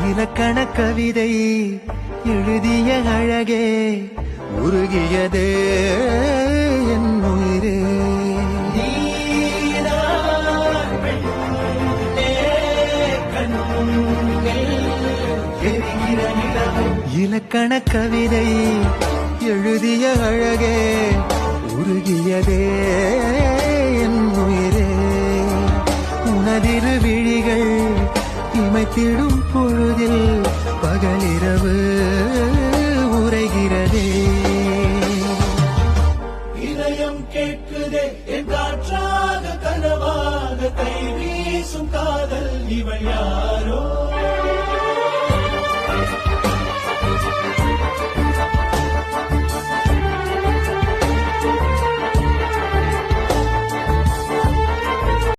இலக்கண கவிதை எழுதிய அழகே உருகியதே என் உயிரே. இலக்கண கவிதை எழுதிய அழகே உருகியதே என் உயிரே. உனதிரு விழிகள் இமைத்திடும் பொழுதில் பகலிரவு உரைகிறதே. இதயம் கேட்குதே என் காற்றாக கனவாக கை வீசும் காதல் இவள் யார்?